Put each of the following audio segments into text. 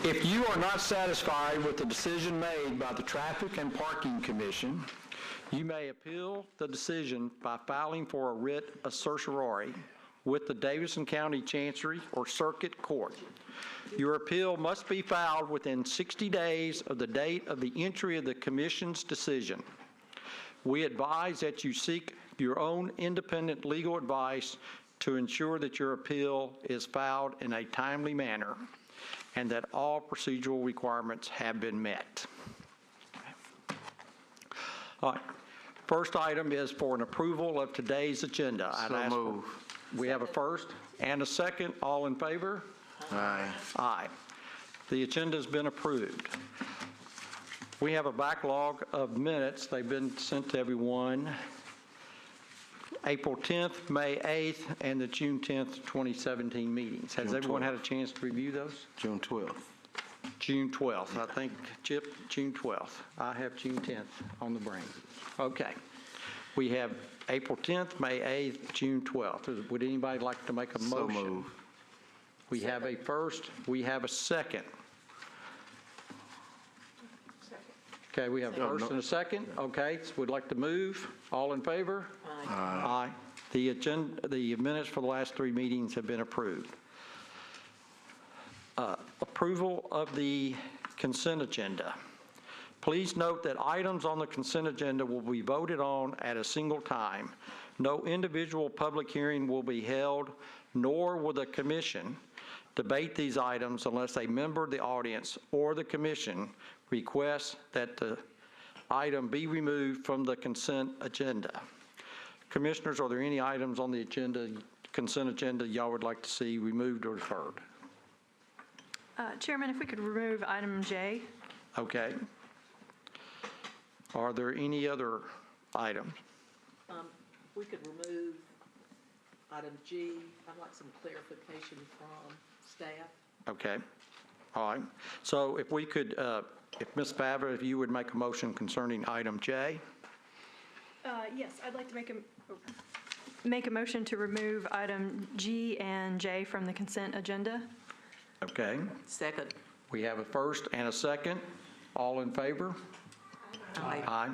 If you are not satisfied with the decision made by the Traffic and Parking Commission, you may appeal the decision by filing for a writ of certiorari with the Davidson County Chancery or Circuit Court. Your appeal must be filed within 60 days of the date of the entry of the Commission's decision. We advise that you seek your own independent legal advice to ensure that your appeal is filed in a timely manner and that all procedural requirements have been met. All right. First item is for an approval of today's agenda. So move. We have a first and a second. All in favor? Aye. Aye. The agenda's been approved. We have a backlog of minutes. They've been sent to everyone. April 10th, May 8th, and the June 10th, 2017 meetings. Has everyone had a chance to review those? June 12th. June 12th. I think, Chip, June 12th. I have June 10th on the brain. Okay. We have April 10th, May 8th, June 12th. Would anybody like to make a motion? So move. We have a first. We have a second. Okay, we have a first and a second. Okay, so we'd like to move. All in favor? Aye. Aye. The minutes for the last 3 meetings have been approved. Approval of the consent agenda. Please note that items on the consent agenda will be voted on at a single time. No individual public hearing will be held, nor will the commission debate these items unless a member of the audience or the commission requests that the item be removed from the consent agenda. Commissioners, are there any items on the agenda, consent agenda, y'all would like to see removed or deferred? Chairman, if we could remove item J. Okay. Are there any other items? We could remove item G. I'd like some clarification from staff. Okay. All right. So if we could, if Ms. Favre, if you would make a motion concerning item J. Yes, I'd like to make a motion to remove item G and J from the consent agenda. Okay. Second. We have a first and a second. All in favor? Aye. Aye.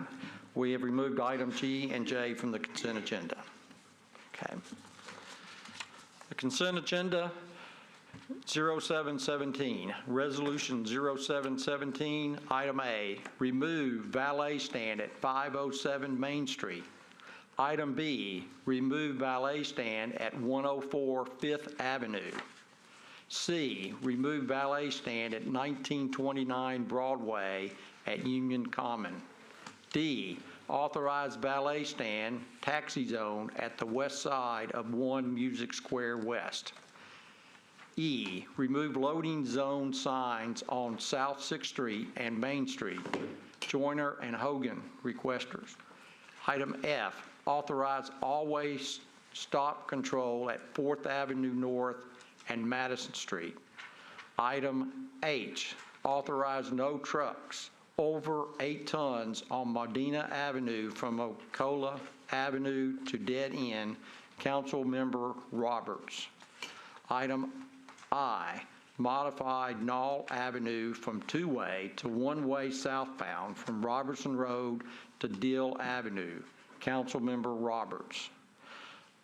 We have removed item G and J from the consent agenda. Okay. The consent agenda 0717, Resolution 0717, Item A, remove valet stand at 507 Main Street. Item B, remove valet stand at 104 Fifth Avenue. C, remove valet stand at 1929 Broadway at Union Common. D, authorize valet stand taxi zone at the west side of 1 Music Square West. E, remove loading zone signs on South 6th Street and Main Street. Joyner and Hogan, requesters. Item F, authorize always stop control at 4th Avenue North and Madison Street. Item H, authorize no trucks over 8 tons on Modena Avenue from Ocola Avenue to Dead End. Council Member Roberts. Item I, modified Knoll Avenue from 2-way to 1-way southbound from Robertson Road to Dill Avenue. Council Member Roberts.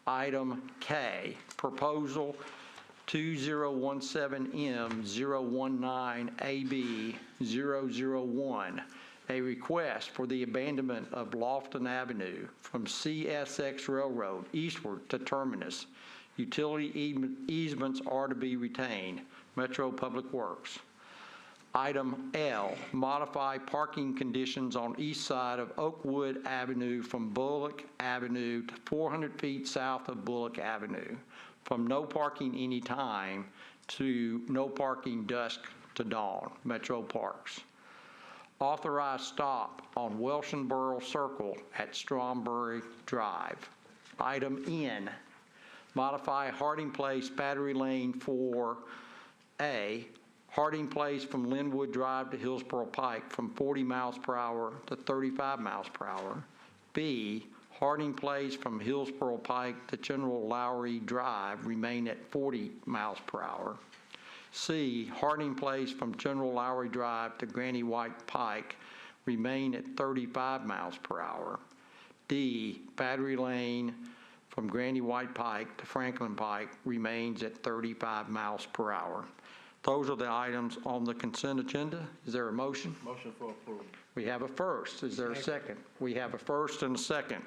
Item K, proposal 2017M019AB001, a request for the abandonment of Lofton Avenue from CSX Railroad eastward to Terminus. Utility easements are to be retained. Metro Public Works. Item L, modify parking conditions on east side of Oakwood Avenue from Bullock Avenue to 400 feet south of Bullock Avenue, from no parking anytime to no parking dusk to dawn. Metro Parks. Authorize stop on Welshenboro Circle at Stromberry Drive. Item N, modify Harding Place Battery Lane for A, Harding Place from Linwood Drive to Hillsborough Pike from 40 miles per hour to 35 miles per hour. B, Harding Place from Hillsborough Pike to General Lowry Drive remain at 40 miles per hour. C, Harding Place from General Lowry Drive to Granny White Pike remain at 35 miles per hour. D, Battery Lane from Granny White Pike to Franklin Pike remains at 35 miles per hour. Those are the items on the consent agenda. Is there a motion? Motion for approval. We have a first. Is there a second? We have a first and a second.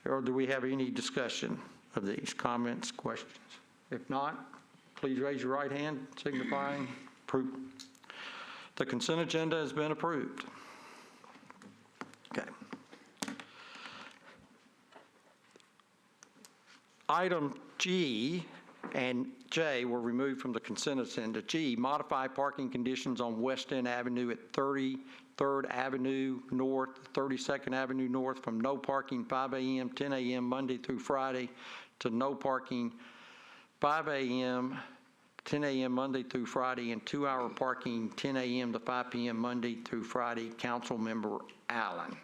Or do we have any discussion of these comments, questions? If not, please raise your right hand signifying approval. The consent agenda has been approved. Okay. Item G and J were removed from the consent agenda. G, modify parking conditions on West End Avenue at 33rd Avenue North, 32nd Avenue North from no parking 5 a.m., 10 a.m. Monday through Friday to no parking 5 a.m., 10 a.m. Monday through Friday, and 2-hour parking 10 a.m. to 5 p.m. Monday through Friday. Councilmember Allen.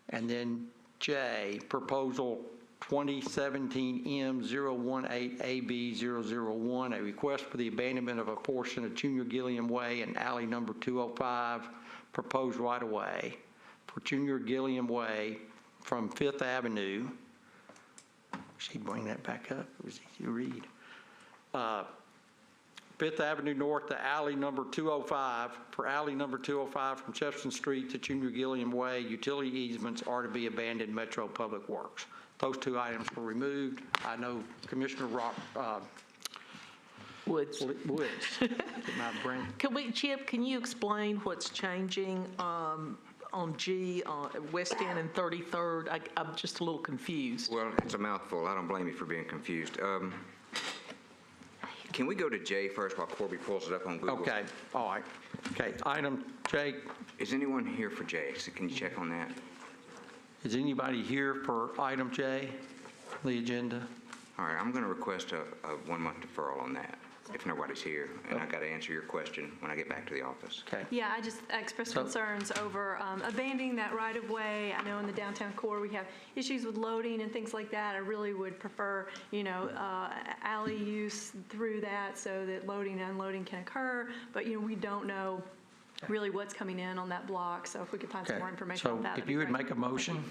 And then J, proposal 2017 M018AB001, a request for the abandonment of a portion of Junior Gilliam Way and alley number 205, proposed right-of-way for Junior Gilliam Way from 5th Avenue. She'd bring that back up. It was easy to read. 5th Avenue North to alley number 205. For alley number 205 from Jefferson Street to Junior Gilliam Way, utility easements are to be abandoned Metro Public Works. Those two items were removed. I know Commissioner Woods. Chip, can you explain what's changing on G, West End and 33rd? I'm just a little confused. Well, it's a mouthful. I don't blame you for being confused. Can we go to J first while Corby pulls it up on Google? Okay, all right. Okay, item J. Is anyone here for J? So can you check on that? Is anybody here for item J, the agenda? All right, I'm going to request a 1-month deferral on that, if nobody's here. And I got to answer your question when I get back to the office. Okay. Yeah, I just expressed concerns over abandoning that right-of-way. I know in the downtown core, we have issues with loading and things like that. I really would prefer, alley use through that so that loading and unloading can occur. But, we don't know really what's coming in on that block. So if we could find some more information on that. So if you would make a motion.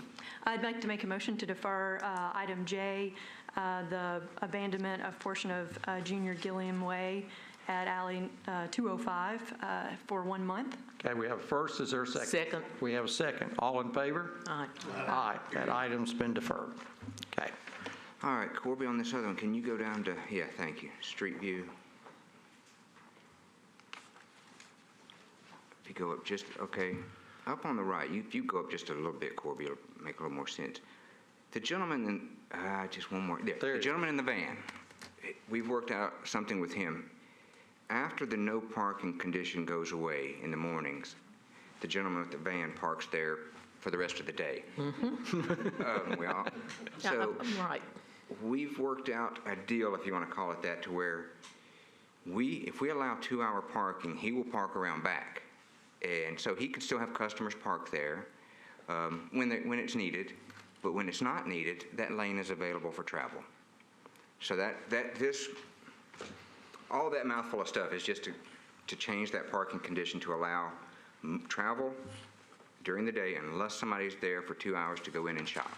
I'd like to make a motion to defer item J, the abandonment of portion of Junior Gilliam Way at alley 205 for 1 month. Okay, we have a first. Is there a second? Second. We have a second. All in favor? Aye. Aye. That item's been deferred. Okay. All right, Corby, on this other one, can you go down to, thank you, Street View? If you go up just, up on the right, if you go up just a little bit, Corby, it'll make a little more sense. The gentleman just one more. The gentleman in the van, we've worked out something with him. After the no parking condition goes away in the mornings, the gentleman with the van parks there for the rest of the day. So Right. we've worked out a deal, if you want to call it that, to where if we allow 2-hour parking, he will park around back. And so he can still have customers park there when it's needed, but when it's not needed, that lane is available for travel. So all that mouthful of stuff is just to change that parking condition to allow travel during the day unless somebody's there for 2 hours to go in and shop,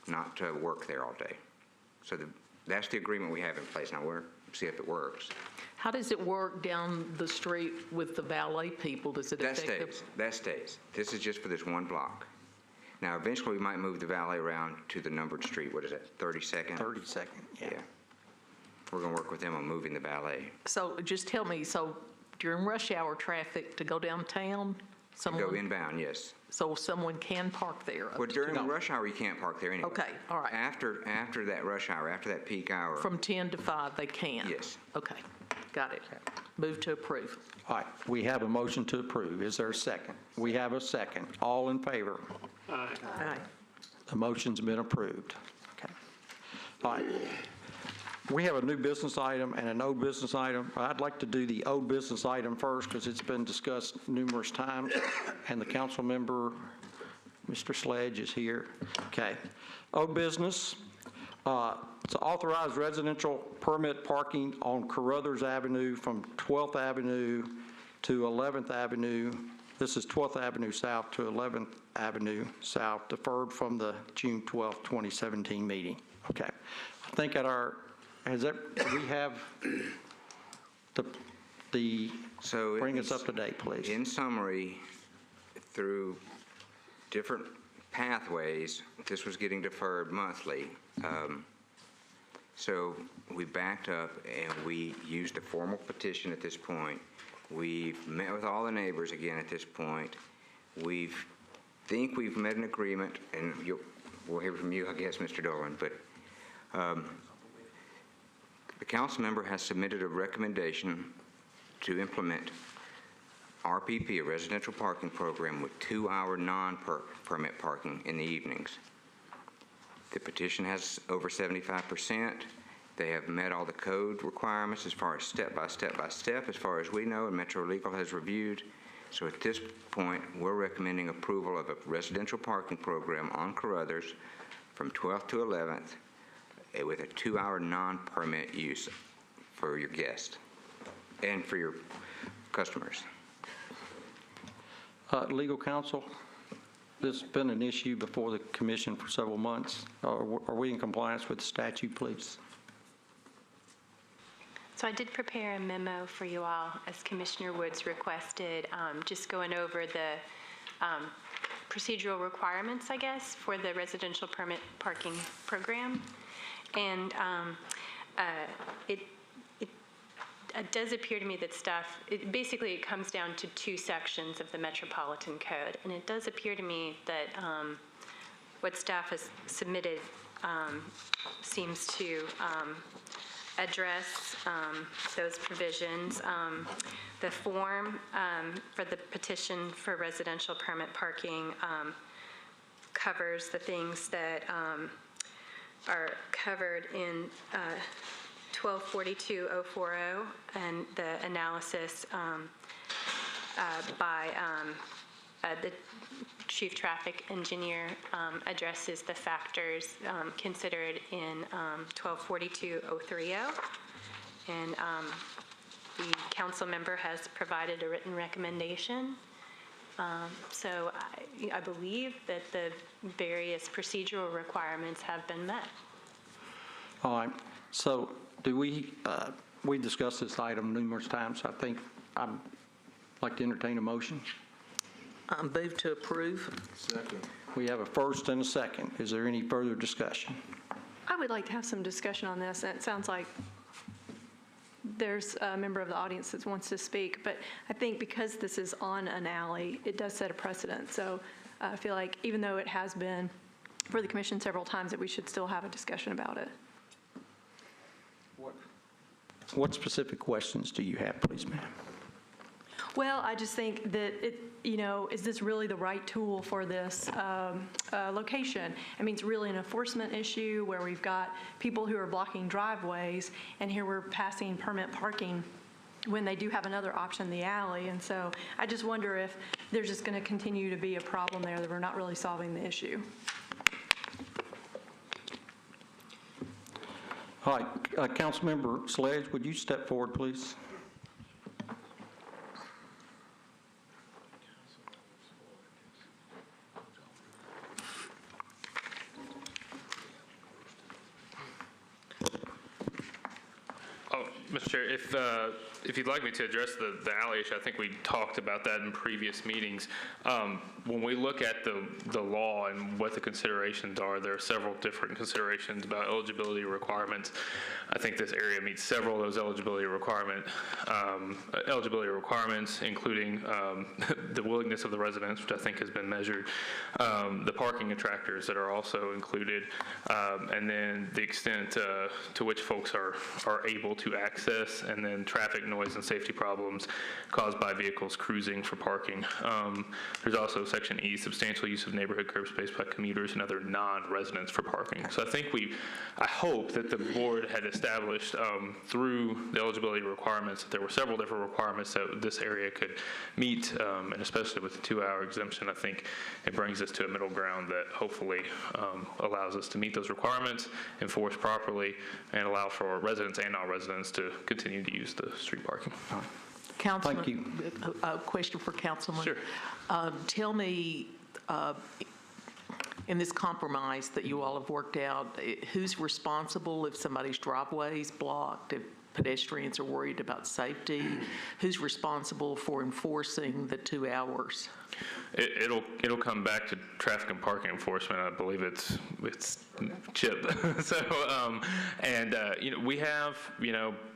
not to work there all day. So that's the agreement we have in place. Now we'll see if it works. How does it work down the street with the valet people? Does it affect That stays. This is just for this one block. Now, eventually, we might move the valet around to the numbered street. What is it, 32nd? 32nd, yeah. We're going to work with them on moving the valet. So just tell me, during rush hour traffic to go downtown, Go inbound, yes. So someone can park there? Well, during rush hour, you can't park there anyway. Okay, all right. After that rush hour, after that peak hour. From 10 to 5, they can? Yes. Okay, got it. Move to approve. All right, we have a motion to approve. Is there a second? We have a second. All in favor? Aye. The motion's been approved. Okay. All right. We have a new business item and an old business item. I'd like to do the old business item first because it's been discussed numerous times, and the council member, Mr. Sledge, is here. Okay. Old business. To authorize residential permit parking on Carruthers Avenue from 12th Avenue to 11th Avenue. This is 12th Avenue South to 11th Avenue South, deferred from the June 12th, 2017 meeting. Okay. I think at our, do we have the So bring us up to date, please. in summary, through different pathways, this was getting deferred monthly. So we backed up and we used a formal petition at this point. We've met with all the neighbors again at this point. Think we've met an agreement, and we'll hear from you, I guess, Mr. Dolan, but the council member has submitted a recommendation to implement RPP, a residential parking program with 2-hour non-permit parking in the evenings. The petition has over 75%. They have met all the code requirements as far as step by step as far as we know, and Metro Legal has reviewed. So at this point, we're recommending approval of a residential parking program on Carruthers from 12th to 11th with a 2-hour non-permit use for your guests and for your customers. Legal counsel, this has been an issue before the commission for several months. Are we in compliance with the statute, please? So I did prepare a memo for you all, as Commissioner Woods requested, just going over the procedural requirements, I guess, for the residential permit parking program. And it does appear to me that staff, basically it comes down to 2 sections of the Metropolitan Code. And it does appear to me that what staff has submitted seems to address those provisions. The form for the petition for residential permit parking covers the things that are covered in 1242-040, and the analysis by the chief traffic engineer addresses the factors considered in 1242-030, and the council member has provided a written recommendation. So I believe that the various procedural requirements have been met. All right. So do we discussed this item numerous times. I think I'd like to entertain a motion. I move to approve. Second. We have a first and a second. Is there any further discussion? I would like to have some discussion on this. It sounds like there's a member of the audience that wants to speak, but I think because this is on an alley, it does set a precedent. So I feel like even though it has been for the commission several times, that we should still have a discussion about it. What specific questions do you have, please, ma'am? Well, I just think that is this really the right tool for this location? I mean, it's really an enforcement issue where we've got people who are blocking driveways, and here we're passing permit parking when they do have another option, the alley. And so I just wonder if there's just going to continue to be a problem there that we're not really solving the issue. All right, Councilmember Sledge, would you step forward, please? Mr. Chair, if you'd like me to address the alley issue, I think we talked about that in previous meetings. When we look at the law and what the considerations are, there are several different considerations about eligibility requirements. I think this area meets several of those eligibility requirements, including the willingness of the residents, which I think has been measured, the parking attractors that are also included, and then the extent to which folks are able to to access, and then traffic noise and safety problems caused by vehicles cruising for parking. There's also Section E, substantial use of neighborhood curb space by commuters and other non-residents for parking. So I hope that the board had established through the eligibility requirements that there were several different requirements that this area could meet, and especially with the 2-hour exemption, I think it brings us to a middle ground that hopefully allows us to meet those requirements, enforce properly, and allow for residents and non-residents to continue to use the street parking. Councilman, Thank you. A question for Councilman. Sure. Tell me, in this compromise that you all have worked out, who's responsible if somebody's driveway is blocked, if pedestrians are worried about safety? Who's responsible for enforcing the 2 hours? It'll come back to traffic and parking enforcement. I believe it's Chip. So, we have,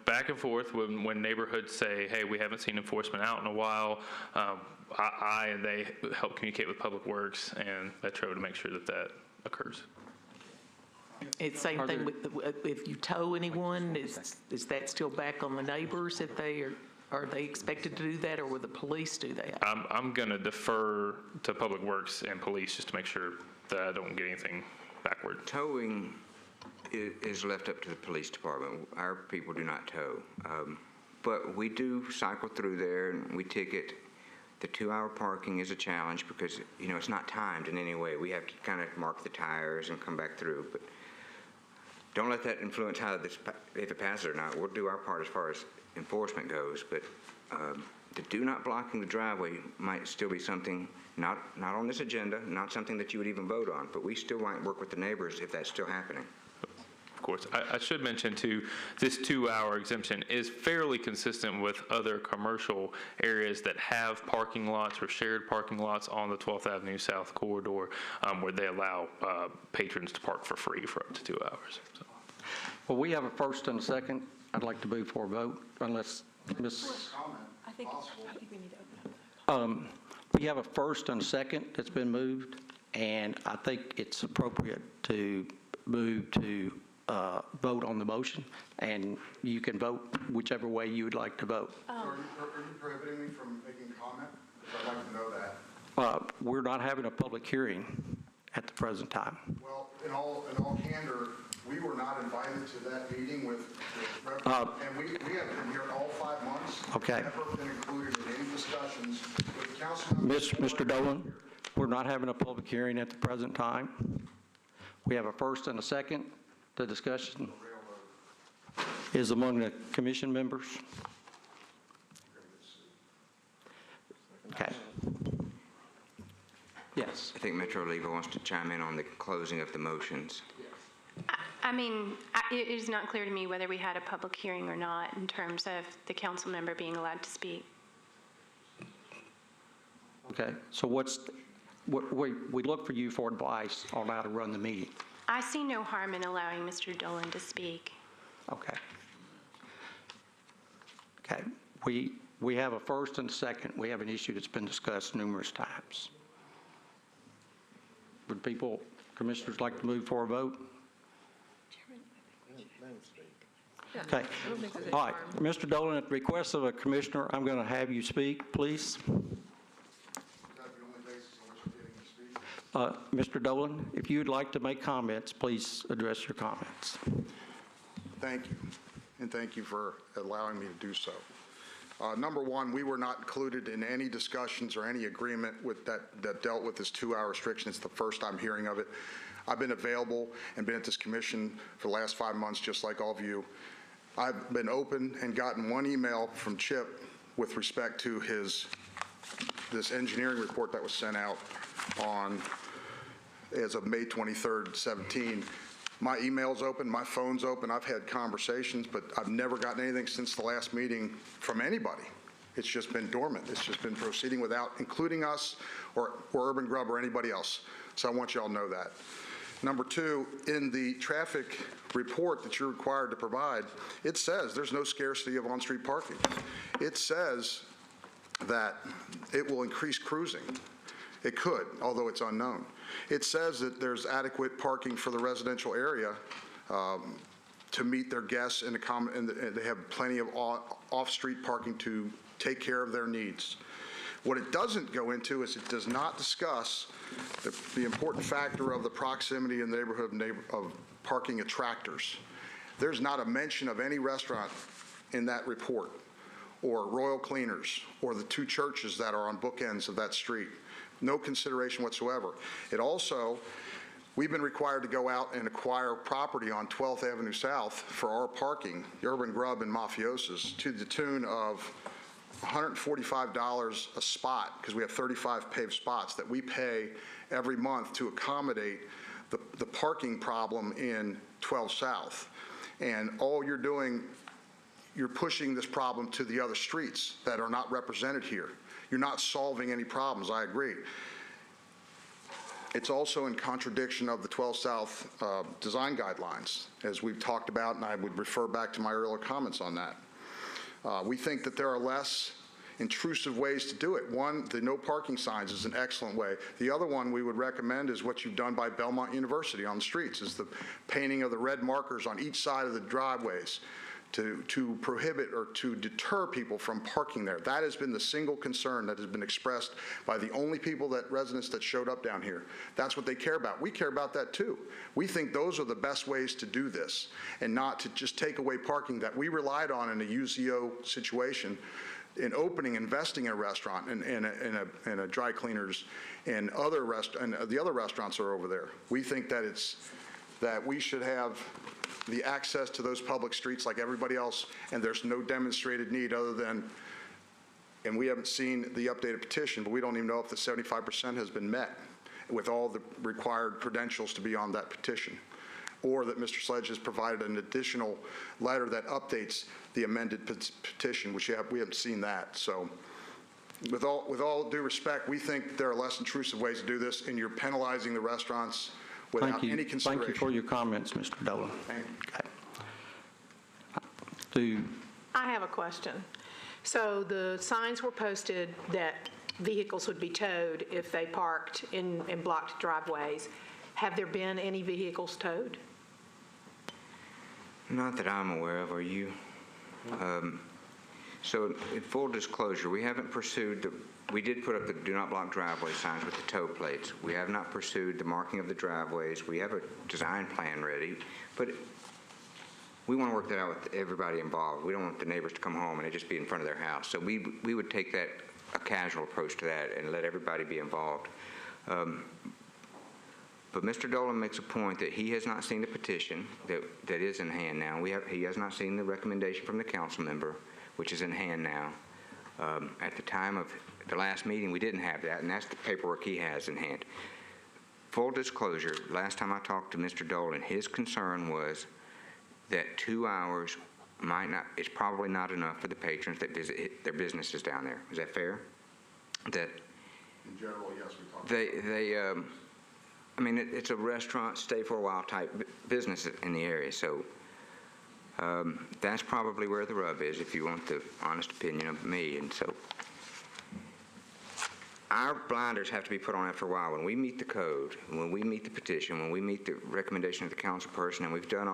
back and forth when neighborhoods say, hey, we haven't seen enforcement out in a while. I and they help communicate with Public Works and Metro to make sure that occurs. It's same thing with, if you tow anyone, is that still back on the neighbors if are they expected to do that, or will the police do that? I'm going to defer to Public Works and police just to make sure that I don't get anything backward. Towing is left up to the police department. Our people do not tow. But we do cycle through there and we ticket. The 2-hour parking is a challenge because, it's not timed in any way. We have to kind of mark the tires and come back through. But don't let that influence if it passes or not. We'll do our part as far as enforcement goes. But the do not blocking the driveway might still be something not on this agenda, not something that you would even vote on. But we still might work with the neighbors if that's still happening. Of course. I should mention, too, this 2-hour exemption is fairly consistent with other commercial areas that have parking lots or shared parking lots on the 12th Avenue South corridor where they allow patrons to park for free for up to 2 hours. So. Well, we have a first and a second. I'd like to move for a vote, unless Ms. I think we need to open up. We have a first and a second that's been moved, and I think it's appropriate to move to vote on the motion, and you can vote whichever way you would like to vote. Are you prohibiting me from making comment? Because I'd like to know that. We're not having a public hearing at the present time. Well, in all candor, we were not invited to that meeting with and we have been here all 5 months. Okay. Never been included in any discussions with council members. Mr. Dolan, we're not having a public hearing at the present time. We have a first and a second. The discussion is among the commission members. Okay. Yes. I think Metro Legal wants to chime in on the closing of the motions. It is not clear to me whether we had a public hearing or not in terms of the council member being allowed to speak. Okay. So we look for you for advice on how to run the meeting. I see no harm in allowing Mr. Dolan to speak. Okay. Okay. We have a first and a second. We have an issue that's been discussed numerous times. Would commissioners like to move for a vote? Okay. All right. Mr. Dolan, at the request of a commissioner, I'm going to have you speak, please. Is that the only basis on which you're getting to speak? Mr. Dolan, if you would like to make comments, please address your comments. Thank you, and thank you for allowing me to do so. Number one, we were not included in any discussions or any agreement with that dealt with this 2-hour restriction. It's the first I'm hearing of it. I've been available and been at this commission for the last 5 months, just like all of you. I've been open and gotten one email from Chip with respect to this engineering report that was sent out as of May 23rd, 17. My email's open, my phone's open, I've had conversations, but I've never gotten anything since the last meeting from anybody. It's just been dormant. It's just been proceeding without including us or Urban Grub or anybody else. So I want you all to know that. Number two, in the traffic report that you're required to provide, it says there's no scarcity of on-street parking. It says that it will increase cruising. It could, although it's unknown. It says that there's adequate parking for the residential area to meet their guests and they have plenty of off-street parking to take care of their needs. What it doesn't go into is it does not discuss the important factor of the proximity in the neighborhood of parking attractors. There's not a mention of any restaurant in that report, or Royal Cleaners, or the two churches that are on bookends of that street. No consideration whatsoever. It also, we've been required to go out and acquire property on 12th Avenue South for our parking, the Urban Grub and Mafiosos, to the tune of $145 a spot, because we have 35 paved spots that we pay every month to accommodate the parking problem in 12 South. And all you're doing, you're pushing this problem to the other streets that are not represented here. You're not solving any problems, I agree. It's also in contradiction of the 12 South design guidelines, as we've talked about, and I would refer back to my earlier comments on that. We think that there are less intrusive ways to do it. One, the no parking signs is an excellent way. The other one we would recommend is what you've done by Belmont University on the streets, is the painting of the red markers on each side of the driveways to prohibit or to deter people from parking there. That has been the single concern that has been expressed by the only residents that showed up down here. That's what they care about. We care about that too. We think those are the best ways to do this, and not to just take away parking that we relied on in a UZO situation, in opening, investing in a restaurant and a dry cleaners and the other restaurants are over there. We think that we should have the access to those public streets like everybody else, and there's no demonstrated need other than, and we haven't seen the updated petition, but we don't even know if the 75% has been met with all the required credentials to be on that petition, or that Mr. Sledge has provided an additional letter that updates the amended petition, which we haven't seen that. So with all due respect, we think there are less intrusive ways to do this, and you're penalizing the restaurants without any consideration. Thank you for your comments, Mr. Dolan. Thank you. I have a question. So the signs were posted that vehicles would be towed if they parked in blocked driveways. Have there been any vehicles towed? Not that I'm aware of. Are you? So in full disclosure, we haven't pursued we did put up the do not block driveway signs with the tow plates. We have not pursued the marking of the driveways. We have a design plan ready, but we want to work that out with everybody involved. We don't want the neighbors to come home and it just be in front of their house. So we would take a casual approach to that and let everybody be involved. But Mr. Dolan makes a point that he has not seen the petition that is in hand now. He has not seen the recommendation from the council member, which is in hand now. At the time of the last meeting, we didn't have that, and that's the paperwork he has in hand. Full disclosure, last time I talked to Mr. Dolan, his concern was that 2 hours is probably not enough for the patrons that visit their businesses down there. Is that fair? That in general, yes, we talked. I mean, it's a restaurant, stay for a while type business in the area, so that's probably where the rub is, if you want the honest opinion of me. And so our blinders have to be put on after a while. When we meet the code, when we meet the petition, when we meet the recommendation of the council person, and we've done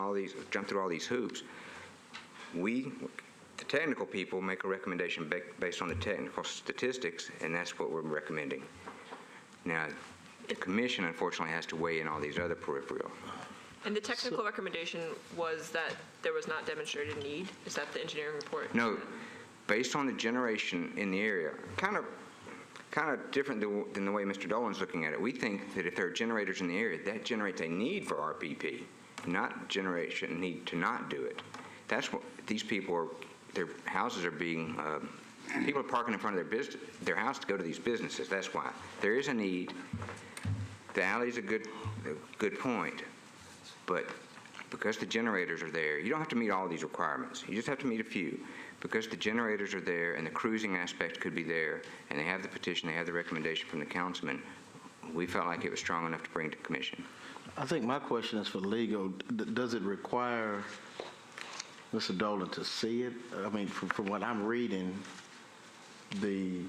jumped through all these hoops, the technical people make a recommendation based on the technical statistics, and that's what we're recommending. Now, the commission, unfortunately, has to weigh in all these other peripheral. And the technical recommendation was that there was not demonstrated need? Is that the engineering report? No, based on the generation in the area, kind of different than the way Mr. Dolan's looking at it. We think that if there are generators in the area, that generates a need for RPP, not generation need to not do it. That's what these people are, their houses are being, people are parking in front of their house to go to these businesses. That's why. There is a need. The alley's a good point. But because the generators are there, you don't have to meet all these requirements. You just have to meet a few. Because the generators are there and the cruising aspect could be there, and they have the petition, they have the recommendation from the councilman, we felt like it was strong enough to bring to commission. I think my question is for legal. Does it require Mr. Dolan to see it? I mean, from what I'm reading, the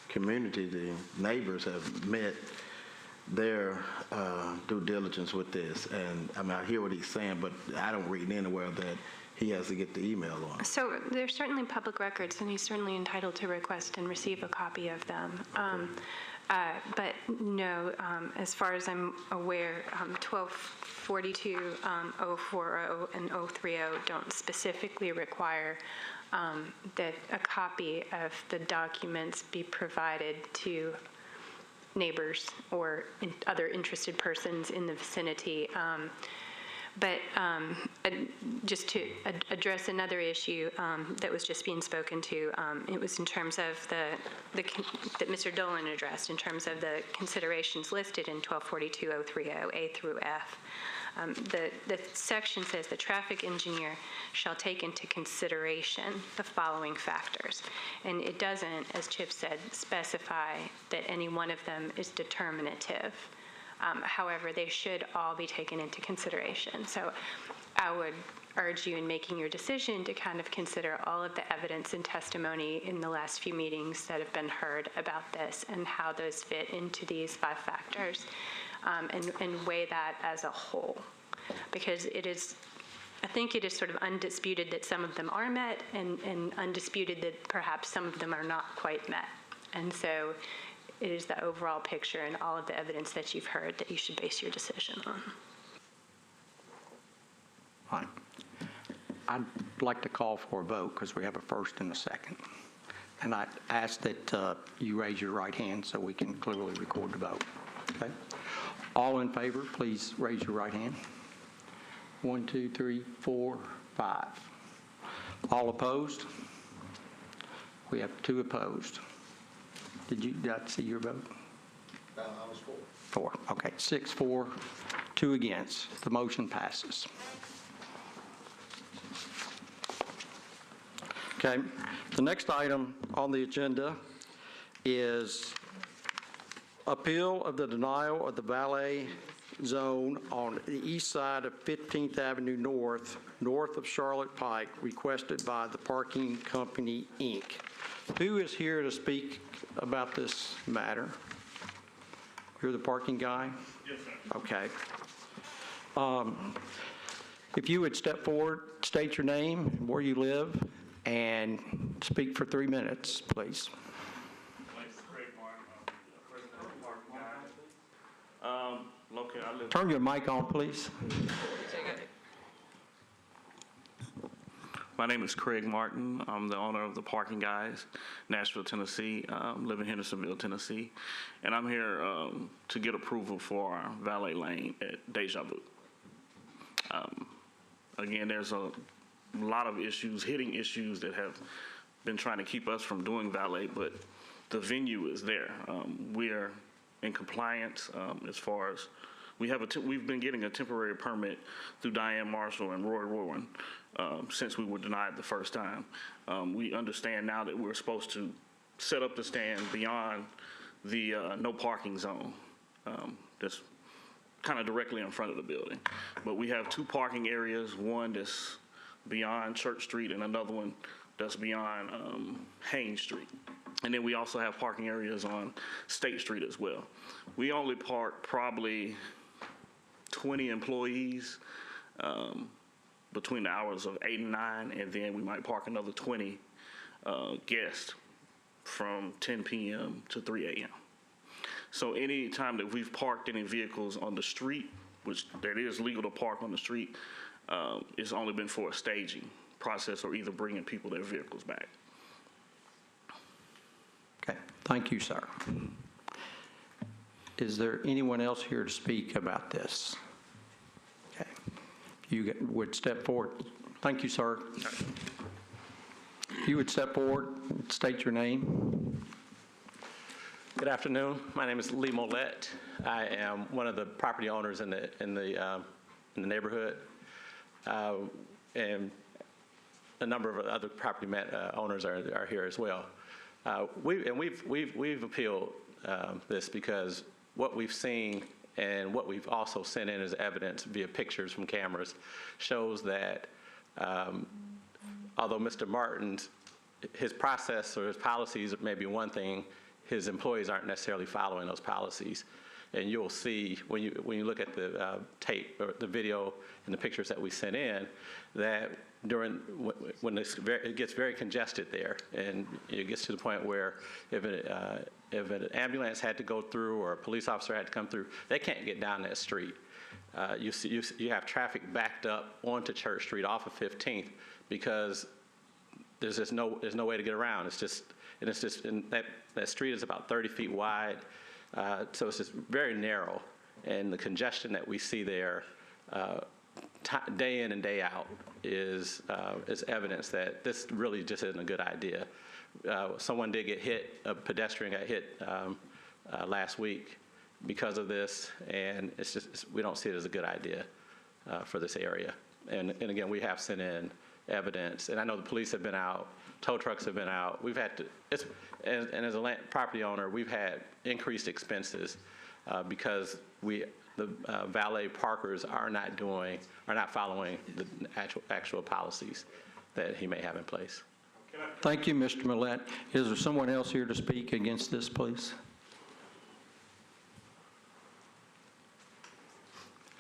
community, the neighbors have met their due diligence with this. And I mean, I hear what he's saying, but I don't read anywhere that he has to get the email on. So they're certainly public records, and he's certainly entitled to request and receive a copy of them. But no, as far as I'm aware, 1242, 040, and 030 don't specifically require that a copy of the documents be provided to neighbors or other interested persons in the vicinity. But just to address another issue that was just being spoken to, it was in terms of that Mr. Dolan addressed, in terms of the considerations listed in 1242-030, A through F. The section says the traffic engineer shall take into consideration the following factors. And it doesn't, as Chip said, specify that any one of them is determinative. However, they should all be taken into consideration. So I would urge you in making your decision to kind of consider all of the evidence and testimony in the last few meetings that have been heard about this and how those fit into these 5 factors, and weigh that as a whole. Because I think it is sort of undisputed that some of them are met, and undisputed that perhaps some of them are not quite met. And so it is the overall picture and all of the evidence that you've heard that you should base your decision on. Fine. I'd like to call for a vote because we have a first and a second. And I ask that you raise your right hand so we can clearly record the vote. Okay? All in favor, please raise your right hand. 1, 2, 3, 4, 5. All opposed? We have 2 opposed. Did I see your vote? I was for. 4. Okay. 6 for, 2 against. The motion passes. Okay. The next item on the agenda is appeal of the denial of the valet zone on the east side of 15th Avenue north of Charlotte Pike, requested by the Parking Company, Inc. Who is here to speak about this matter? You're the parking guy? Yes, sir. Okay. If you would step forward, state your name, where you live, and speak for 3 minutes, please. My name is Craig Martin. I'm the president of the Parking Guys. Located, I live. Turn your mic on, please. My name is Craig Martin. I'm the owner of the Parking Guys, Nashville, Tennessee. Live in Hendersonville, Tennessee. And I'm here to get approval for our valet lane at Deja Vu. Again, there's a lot of issues, hitting issues that have been trying to keep us from doing valet, but the venue is there. We are in compliance as far as we've been getting a temporary permit through Diane Marshall and Roy Rowan since we were denied the first time. We understand now that we're supposed to set up the stand beyond the no parking zone that's kind of directly in front of the building. But we have 2 parking areas, one that's beyond Church Street and another one that's beyond Haynes Street. And then we also have parking areas on State Street as well. We only park probably 20 employees between the hours of 8 and 9, and then we might park another 20 guests from 10 p.m. to 3 a.m. So any time that we've parked any vehicles on the street, which that is legal to park on the street, it's only been for a staging process or either bringing people their vehicles back. Okay. Thank you, sir. Is there anyone else here to speak about this? Okay. You would step forward. Thank you, sir. You would step forward and state your name. Good afternoon. My name is Lee Mollett. I am one of the property owners in the neighborhood, and a number of other property owners are here as well. We've appealed this because what we've seen and what we've also sent in as evidence via pictures from cameras shows that although Mr. Martin's, his process or his policies may be one thing, his employees aren't necessarily following those policies. And you'll see, when you look at the tape, or the video and the pictures that we sent in, that when it gets very congested there, and it gets to the point where if an ambulance had to go through or a police officer had to come through, they can't get down that street. You have traffic backed up onto Church Street off of 15th because there's no way to get around. And that street is about 30 feet wide, so it's just very narrow. And the congestion that we see there, day in and day out, is evidence that this really just isn't a good idea. Someone did get hit. A pedestrian got hit last week because of this, and we don't see it as a good idea for this area. And again, we have sent in evidence, and I know the police have been out, tow trucks have been out. We've had to, and as a property owner, we've had increased expenses because the valet parkers are not following the actual policies that he may have in place. Thank you, Mr. Millett. Is there someone else here to speak against this, please?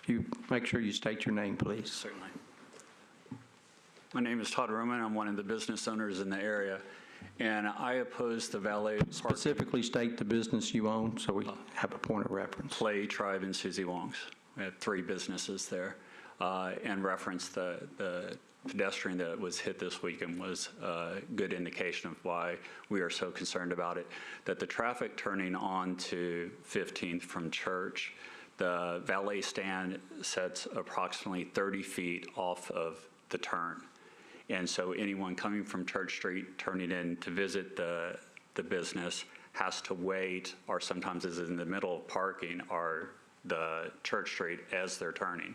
You make sure you state your name, please. Certainly. My name is Todd Roman. I'm one of the business owners in the area, and I oppose the valet parking. Specifically state the business you own so we have a point of reference. Play Tribe and Susie Wong's. We have 3 businesses there, and reference the pedestrian that was hit this weekend was a good indication of why we are so concerned about it. That the traffic turning on to 15th from Church, the valet stand sets approximately 30 feet off of the turn. And so anyone coming from Church Street, turning in to visit the business, has to wait, or sometimes is in the middle of parking, or the Church Street as they're turning.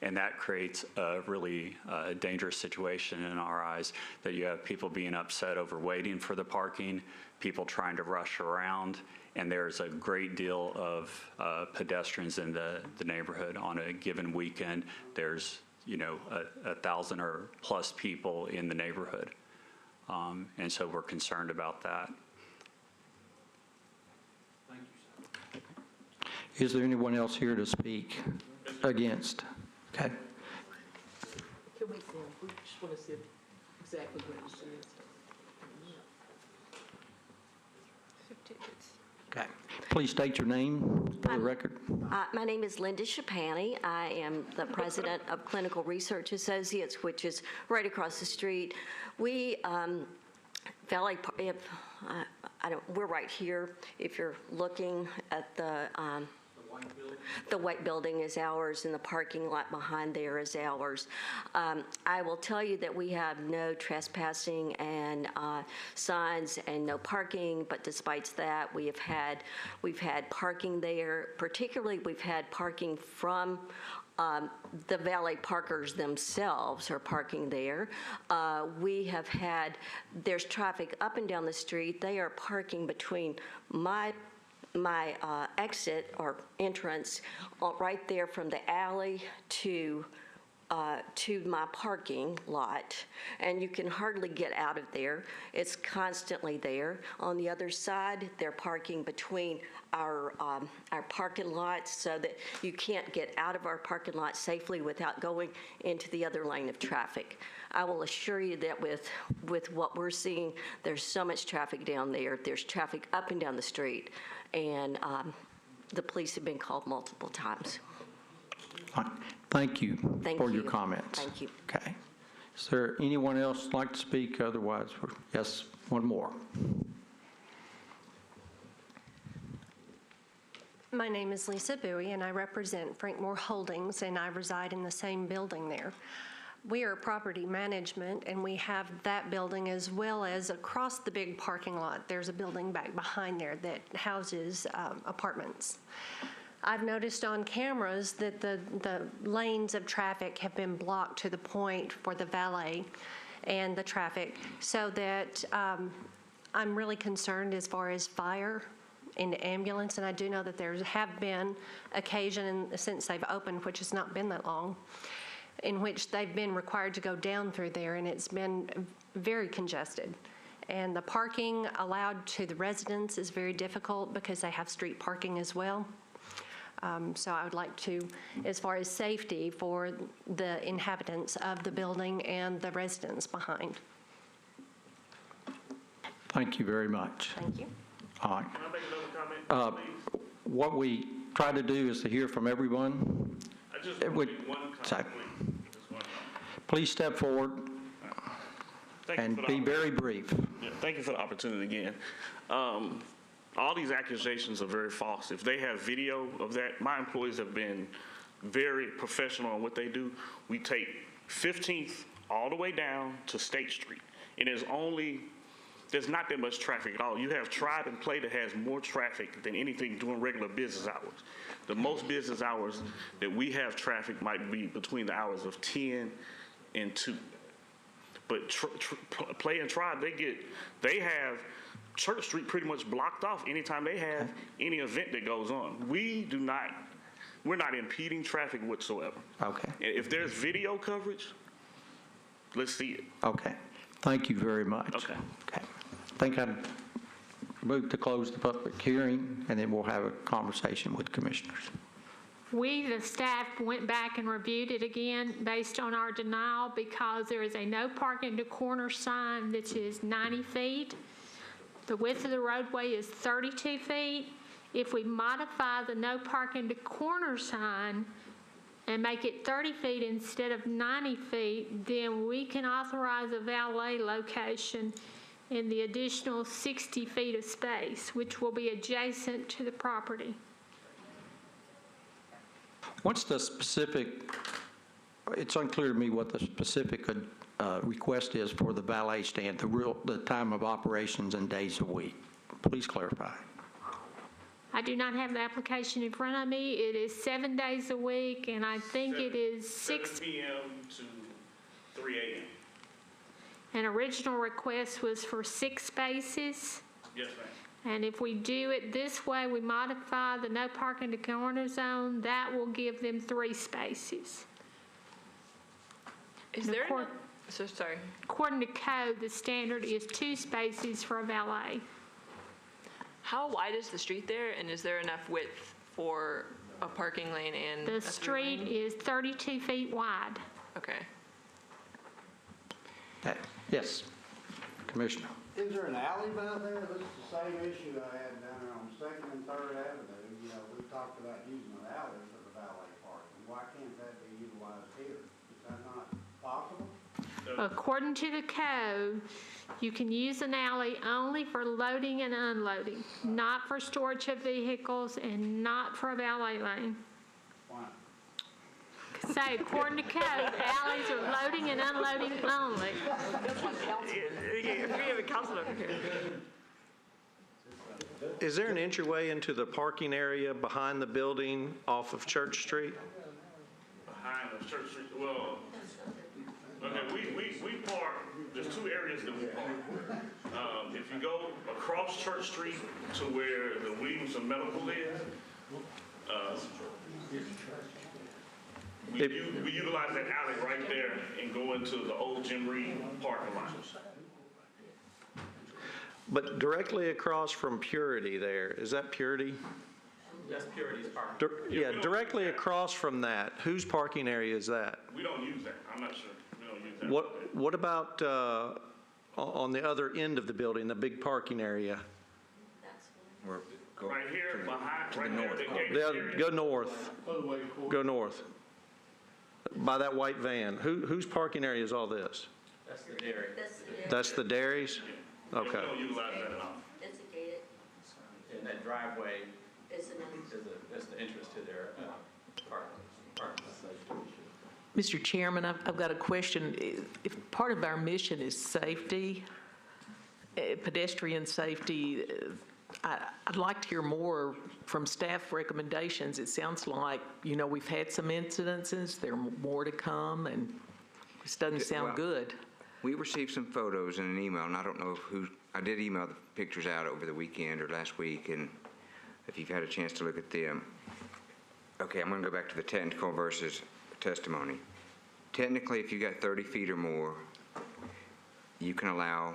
And that creates a really dangerous situation in our eyes, that you have people being upset over waiting for the parking, people trying to rush around, and there's a great deal of pedestrians in the neighborhood on a given weekend. There's 1,000 or plus people in the neighborhood. And so we're concerned about that. Thank you, sir. Is there anyone else here to speak against? Okay. Can we see him? We just want to see exactly what it says. Okay. Please state your name for the record. My name is Linda Shapani. I am the president of Clinical Research Associates, which is right across the street. We, valet, we're right here. If you're looking at the white building is ours, and the parking lot behind there is ours. I will tell you that we have no trespassing and signs and no parking, but despite that, we've had parking there. Particularly, we've had parking from the valet parkers themselves are parking there. We have had, there's traffic up and down the street. They are parking between my exit or entrance right there from the alley to my parking lot, and you can hardly get out of there. It's constantly there. On the other side, they're parking between our parking lots so that you can't get out of our parking lot safely without going into the other lane of traffic. I will assure you that with what we're seeing, there's so much traffic down there. There's traffic up and down the street, and the police have been called multiple times. Thank you for your you. comments. Thank you. Okay. Is there anyone else like to speak? Otherwise, yes, one more. My name is Lisa Bowie, and I represent Frankmore Holdings, and I reside in the same building there. We are property management, and we have that building as well as across the big parking lot. There's a building back behind there that houses apartments. I've noticed on cameras that the lanes of traffic have been blocked to the point for the valet and the traffic, so that I'm really concerned as far as fire in the ambulance, and I do know that there have been occasion since they've opened, which has not been that long, in which they've been required to go down through there, and it's been very congested. And the parking allowed to the residents is very difficult because they have street parking as well. So I would like to, as far as safety for the inhabitants of the building and the residents behind. Thank you very much. Thank you. All right. Can I make another comment, please? What we try to do is to hear from everyone. I just It want to would- make one comment, sorry. please. Just one comment. Please step forward Thank you and for the be opportunity. very brief. Yeah, thank you for the opportunity again. All these accusations are very false. If they have video of that, my employees have been very professional in what they do. We take 15th all the way down to State Street, and there's not that much traffic at all. You have Tribe and Play that has more traffic than anything during regular business hours. The most business hours that we have traffic might be between the hours of 10 and 2. But Play and Tribe, they have Church Street pretty much blocked off anytime they have any event that goes on. We're not impeding traffic whatsoever. Okay. And if there's video coverage, let's see it. Okay. Thank you very much. Okay. Okay. I think I'd move to close the public hearing, and then we'll have a conversation with commissioners. We, the staff, went back and reviewed it again based on our denial because there is a no parking to corner sign that is 90 feet. The width of the roadway is 32 feet. If we modify the no parking to corner sign and make it 30 feet instead of 90 feet, then we can authorize a valet location in the additional 60 feet of space, which will be adjacent to the property. What's the specific, it's unclear to me what the specific request is for the valet stand, the time of operations and days a week. Please clarify. I do not have the application in front of me. It is 7 days a week, and I think it is 7 p.m. to 3 a.m. An original request was for 6 spaces. Yes, ma'am. And if we do it this way, we modify the no parking to corner zone, that will give them 3 spaces. Is there, so sorry. According to code, the standard is 2 spaces for a valet. How wide is the street there, and is there enough width for a parking lane and The a through street lane? is 32 feet wide. Okay. Yes, Commissioner. Is there an alley by there? This is the same issue I had down there on 2nd and 3rd Avenue. You know, we talked about using an alley for the valet parking. Why can't that be utilized here? Is that not possible? According to the code, you can use an alley only for loading and unloading, not for storage of vehicles and not for a valet lane. Why? Say, according to code, alleys are loading and unloading only. We have a councilman over here. Is there an entryway into the parking area behind the building off of Church Street? Behind the Church Street, well, okay, we park, there's 2 areas that we park. If you go across Church Street to where the Williamson Medical is, we utilize that alley right there and go into the old Jim Reed parking lot. But directly across from Purity there, is that Purity? That's Purity's parking. Yeah, directly across from that, whose parking area is that? We don't use that, I'm not sure. We don't use that. What about on the other end of the building, the big parking area? Right here, behind, right there, the gate Yeah, area. go north. Go north. By that white van. Whose parking area is all this? That's the dairy. That's the dairies? Okay. We don't utilize that at all. It's a gated, And that driveway it's an is the entrance to their parking. Mr. Chairman, I've got a question. If part of our mission is safety, pedestrian safety, I'd like to hear more from staff recommendations. It sounds like, we've had some incidences, there are more to come, and this doesn't sound Well, good. We received some photos in an email, and I don't know I did email the pictures out over the weekend or last week, and if you've had a chance to look at them. Okay, I'm going to go back to the technical versus testimony. Technically, if you got 30 feet or more, you can allow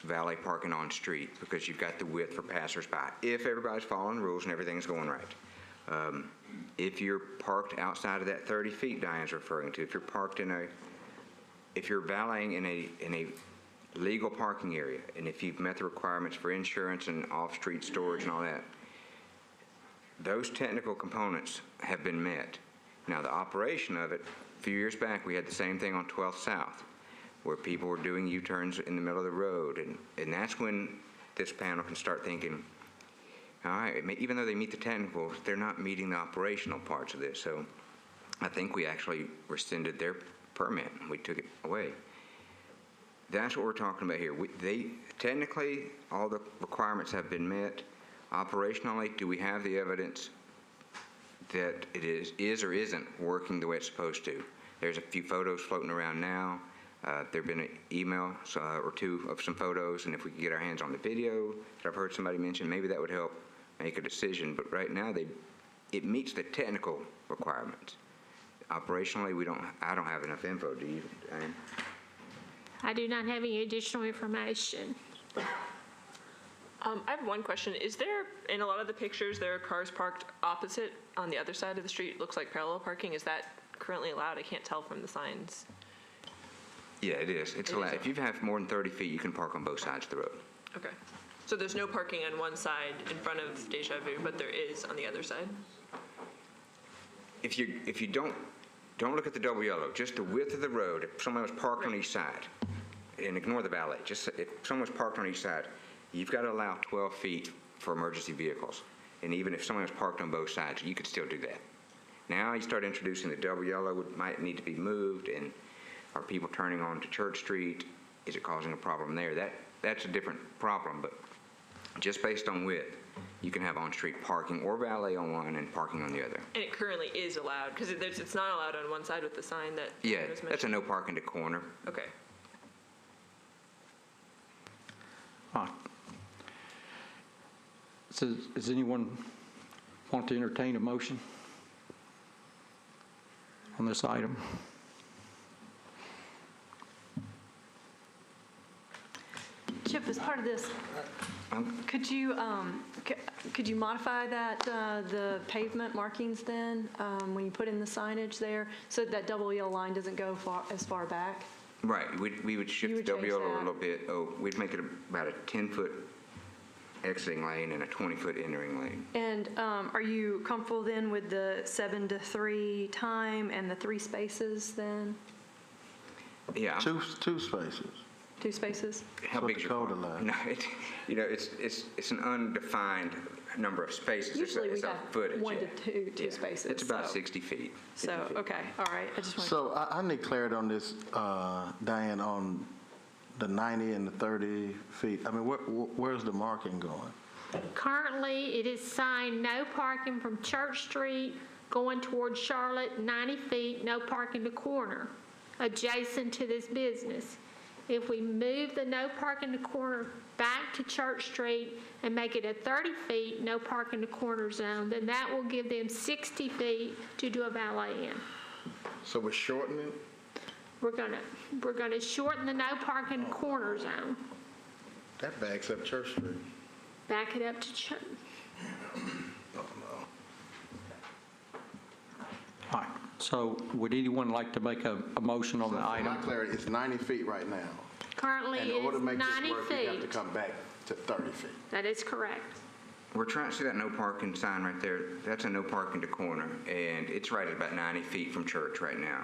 valet parking on street because you've got the width for passersby, if everybody's following rules and everything's going right. if you're parked outside of that 30 feet Diane's referring to, if you're parked if you're valeting in a legal parking area, and if you've met the requirements for insurance and off-street storage and all that, those technical components have been met. Now, the operation of it, a few years back, we had the same thing on 12th South, where people were doing U-turns in the middle of the road, and that's when this panel can start thinking, all right, even though they meet the technicals, they're not meeting the operational parts of this. So I think we actually rescinded their permit. We took it away. That's what we're talking about here. Technically, all the requirements have been met. Operationally, do we have the evidence that it is or isn't working the way it's supposed to? There's a few photos floating around now. There have been an email or two of some photos, and if we could get our hands on the video that I've heard somebody mention, maybe that would help make a decision. But right now, it meets the technical requirements. Operationally, I don't have enough info. Do you, Diane? I do not have any additional information. I have one question. Is there, in a lot of the pictures, there are cars parked opposite on the other side of the street? It looks like parallel parking. Is that currently allowed? I can't tell from the signs. Yeah, it is. It's allowed. If you have more than 30 feet, you can park on both sides of the road. Okay. So there's no parking on one side in front of Deja Vu, but there is on the other side? If you don't look at the double yellow, just the width of the road, if someone was parked on each side, and ignore the valet, just if someone was parked on each side, you've got to allow 12 feet for emergency vehicles. And even if someone was parked on both sides, you could still do that. Now you start introducing the double yellow, it might need to be moved, and are people turning on to Church Street? Is it causing a problem there? That's a different problem, but just based on width, you can have on-street parking or valet on one and parking on the other. And it currently is allowed, because it's not allowed on one side with the sign that Yeah, was mentioned. that's a no parking to corner. Okay. All right. So does anyone want to entertain a motion on this item? Chip, as part of this, could you modify that, the pavement markings then, when you put in the signage there, so that double yellow line doesn't go as far back? Right, we would shift the double yellow a little bit. We'd make it about a 10-foot exiting lane and a 20-foot entering lane. And are you comfortable then with the 7 to 3 time and the 3 spaces then? Yeah. Two spaces. 2 spaces? How big is your car? No, it's an undefined number of spaces. Usually we it's have footage, 1 to 2 spaces. It's about 60 feet. So, okay, all right. I just want So I need clarity on this, Diane, on the 90 and the 30 feet. I mean, where's the marking going? Currently, it is signed no parking from Church Street going towards Charlotte, 90 feet, no parking to corner, adjacent to this business. If we move the no parking to corner back to Church Street and make it a 30 feet no parking to corner zone, then that will give them 60 feet to do a valet in. So we're shortening it? We're gonna shorten the no parking corner zone. That backs up Church Street. Back it up to Church. All right, so would anyone like to make a motion on the For item? my clarity, it's 90 feet right now. Currently, In it order is to make 90 this work, you have to feet. come back to 30 feet. That is correct. We're trying to see that no parking sign right there. That's a no parking to corner, and it's right at about 90 feet from Church right now.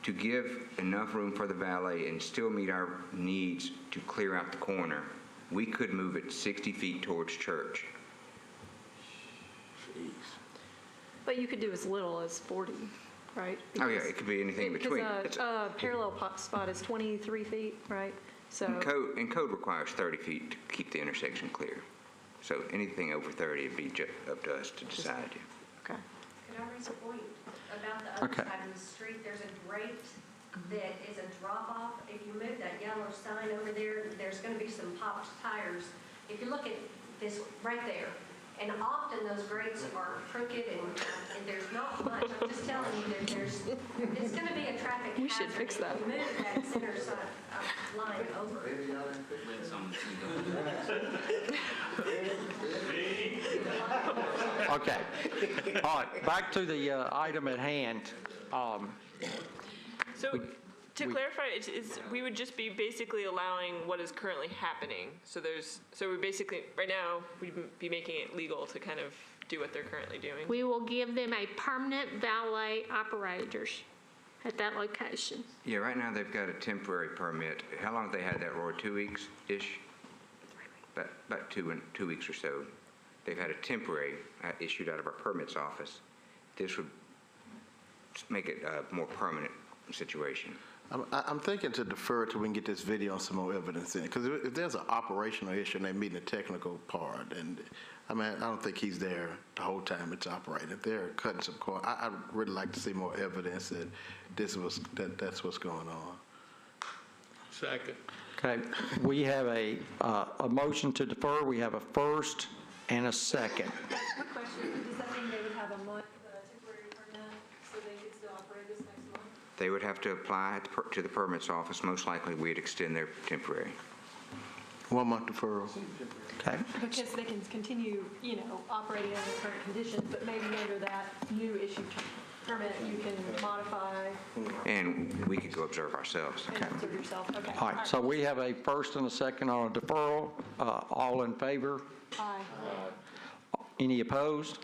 To give enough room for the valet and still meet our needs to clear out the corner, we could move it 60 feet towards Church. But you could do as little as 40, right? Oh, yeah, it could be anything in between. Because a parallel spot is 23 feet, right? So And code requires 30 feet to keep the intersection clear. So anything over 30 would be up to us to decide. Okay. Can I raise a point about the other Okay. side of the street? There's a grate that is a drop-off. If you move that yellow sign over there, there's going to be some popped tires. If you look at this right there, and often those grates are crooked and there's not much. I'm just telling you that it's going to be a traffic hazard. We should fix that. If you move that center side line over. Okay. All right, back to the item at hand. So to clarify, we would just be basically allowing what is currently happening. So we basically, right now, we'd be making it legal to kind of do what they're currently doing. We will give them a permanent valet operators at that location. Yeah, right now they've got a temporary permit. How long have they had that, Roy? 2 weeks-ish? About 2 weeks or so. They've had a temporary issued out of our permits office. This would make it a more permanent situation. I'm thinking to defer till we can get this video and some more evidence in, because if there's an operational issue and they're meeting the technical part, and I mean, I don't think he's there the whole time it's operating. If they're cutting some cord, I'd really like to see more evidence that that's what's going on. Second. Okay, we have a motion to defer. We have a first and a second. Quick question, does that mean they would have a month temporary permit so they could still operate this next month? They would have to apply to the permits office. Most likely, we'd extend their temporary. 1 month deferral. Okay. Because they can continue, operating under current conditions, but maybe under that new issued permit, you can modify And we could go observe ourselves. and observe yourself. Okay. All right, so we have a first and a second on a deferral. All in favor? Aye. Any opposed?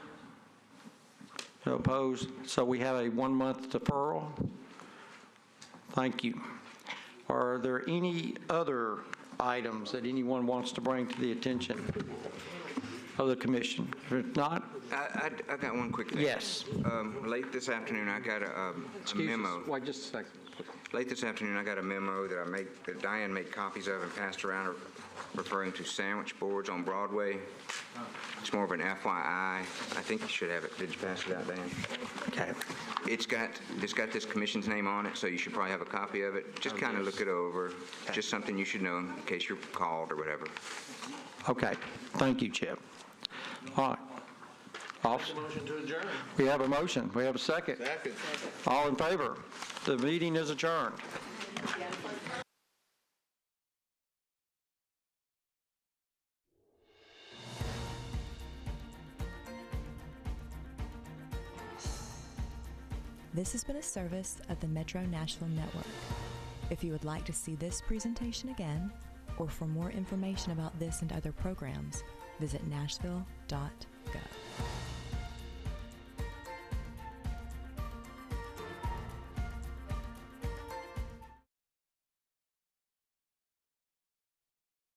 No opposed. So we have a 1 month deferral. Thank you. Are there any other items that anyone wants to bring to the attention of the commission? If not, I got one quick thing. yes. Late this afternoon, I got a memo. Wait just a second. Late this afternoon, I got a memo that Diane made copies of and passed around, referring to sandwich boards on Broadway. It's more of an FYI. I think you should have it. Did you pass it out, Dan? Okay. It's got this commission's name on it, so you should probably have a copy of it. Just kind of look it over. Just something you should know in case you're called or whatever. Okay. Thank you, Chip. All right. Officer? Motion to adjourn. We have a motion. We have a second. Second. All in favor? The meeting is adjourned. This has been a service of the Metro Nashville Network. If you would like to see this presentation again, or for more information about this and other programs, visit nashville.gov.